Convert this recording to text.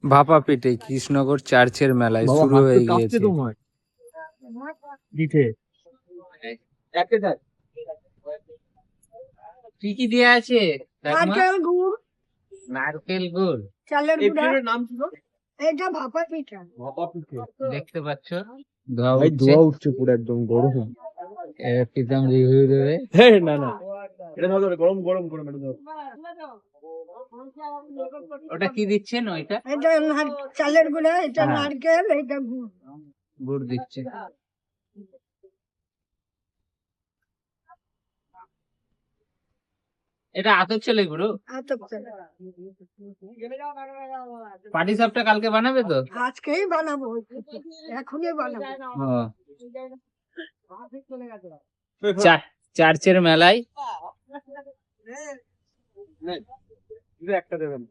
ভাপা পিঠে কৃষ্ণনগর চার্চের মেলায় বাবা, শুরু হাত তো হয়ে কাঁপছে গিয়েছে। তোমার। পিঠে কি কি দেয়া আছে? নারকেল গুড়, নারকেল গুড় চালের এই গুঁড়া, পিঠের নাম ছিল এটা ভাপা পিঠা। ভাপা পিঠে। দেখতে পাচ্ছ, ধোয়া ভাই উঠছে। ধোয়া উঠছে পুরো একদম গরম। প্রীতম রিভিউ দেবে। না না, এটা ধরো গরম গরম গরম, এটা ধরো। ওটা কি দিচ্ছেন? ওইটা এটা চালের গুঁড়া, এটা হ্যাঁ। নারকেল, এটা গুড়। গুড় দিচ্ছে। এটা আতপ ছেলে গুরু। আতপ চাল। পাটি সাপটা কালকে বানাবে তো? আজকেই বানাবো, এখনই বানাবো। চার্চের মেলায় একটা দেবেন।